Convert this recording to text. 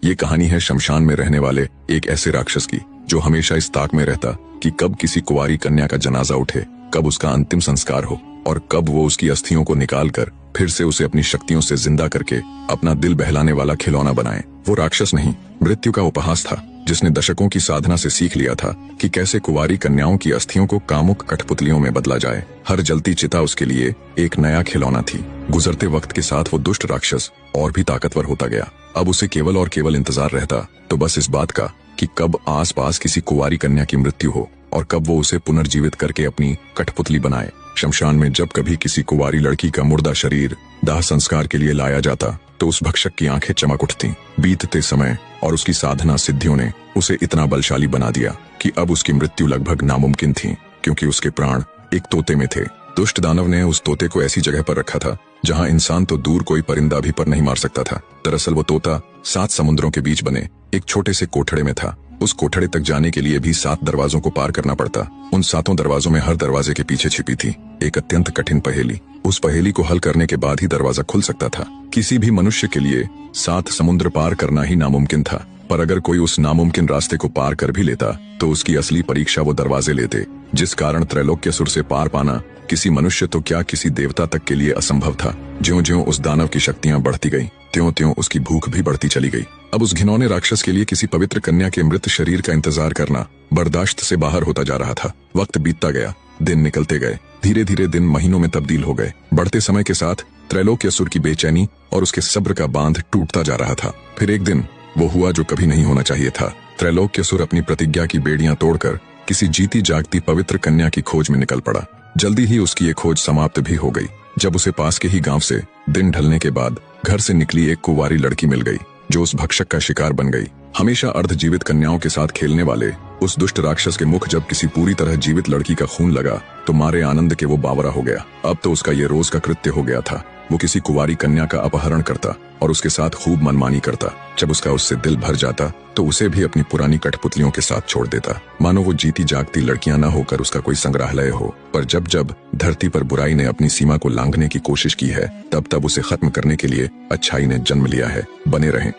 ये कहानी है शमशान में रहने वाले एक ऐसे राक्षस की जो हमेशा इस ताक में रहता कि कब किसी कुंवारी कन्या का जनाजा उठे, कब उसका अंतिम संस्कार हो और कब वो उसकी अस्थियों को निकालकर फिर से उसे अपनी शक्तियों से जिंदा करके अपना दिल बहलाने वाला खिलौना बनाए। वो राक्षस नहीं, मृत्यु का उपहास था, जिसने दशकों की साधना से सीख लिया था कि कैसे कुंवारी कन्याओं की अस्थियों को कामुक कठपुतलियों में बदला जाए। हर जलती चिता उसके लिए एक नया खिलौना थी। गुजरते वक्त के साथ वो दुष्ट राक्षस और भी ताकतवर होता गया। अब उसे केवल और केवल इंतजार रहता तो बस इस बात का कि कब आसपास किसी कुंवारी कन्या की मृत्यु हो और कब वो उसे पुनर्जीवित करके अपनी कठपुतली बनाए। शमशान में जब कभी किसी कुंवारी लड़की का मुर्दा शरीर दाह संस्कार के लिए लाया जाता तो उस भक्षक की आंखें चमक उठती। बीतते समय और उसकी साधना सिद्धियों ने उसे इतना बलशाली बना दिया कि अब उसकी मृत्यु लगभग नामुमकिन थी, क्योंकि उसके प्राण एक तोते में थे। दुष्ट दानव ने उस तोते को ऐसी जगह पर रखा था जहां इंसान तो दूर कोई परिंदा भी पर नहीं मार सकता था। दरअसल वो तोता 7 समुद्रों के बीच बने एक छोटे से कोठड़े में था। उस कोठड़े तक जाने के लिए भी 7 दरवाजों को पार करना पड़ता। उन 7 दरवाजों में हर दरवाजे के पीछे छिपी थी एक अत्यंत कठिन पहेली। उस पहेली को हल करने के बाद ही दरवाजा खुल सकता था। किसी भी मनुष्य के लिए 7 समुद्र पार करना ही नामुमकिन था, पर अगर कोई उस नामुमकिन रास्ते को पार कर भी लेता तो उसकी असली परीक्षा वो दरवाजे लेते, जिस कारण त्रैलोक्यसुर से पार पाना किसी मनुष्य तो क्या किसी देवता तक के लिए असंभव था। ज्यों-ज्यों उस दानव की शक्तियां बढ़ती गईं, त्यों-त्यों उसकी भूख भी बढ़ती चली गई। अब उस घिनौने राक्षस के लिए किसी पवित्र कन्या के मृत शरीर का इंतजार करना बर्दाश्त से बाहर होता जा रहा था। वक्त बीतता गया, दिन निकलते गए, धीरे धीरे दिन महीनों में तब्दील हो गए। बढ़ते समय के साथ त्रैलोक्यसुर की बेचैनी और उसके सब्र का बांध टूटता जा रहा था। फिर एक दिन वो हुआ जो कभी नहीं होना चाहिए था। त्रैलोक्यसुर अपनी प्रतिज्ञा की बेड़ियां तोड़कर किसी जीती जागती पवित्र कन्या की खोज में निकल पड़ा। जल्दी ही उसकी ये खोज समाप्त भी हो गई जब उसे पास के ही गांव से दिन ढलने के बाद घर से निकली एक कुंवारी लड़की मिल गई जो उस भक्षक का शिकार बन गई। हमेशा अर्धजीवित कन्याओं के साथ खेलने वाले उस दुष्ट राक्षस के मुख जब किसी पूरी तरह जीवित लड़की का खून लगा तो मारे आनंद के वो बावरा हो गया। अब तो उसका ये रोज का कृत्य हो गया था। वो किसी कुंवारी कन्या का अपहरण करता और उसके साथ खूब मनमानी करता। जब उसका उससे दिल भर जाता तो उसे भी अपनी पुरानी कठपुतलियों के साथ छोड़ देता, मानो वो जीती जागती लड़कियां न होकर उसका कोई संग्रहालय हो। पर जब जब धरती पर बुराई ने अपनी सीमा को लांघने की कोशिश की है, तब तब उसे खत्म करने के लिए अच्छाई ने जन्म लिया है। बने रहें।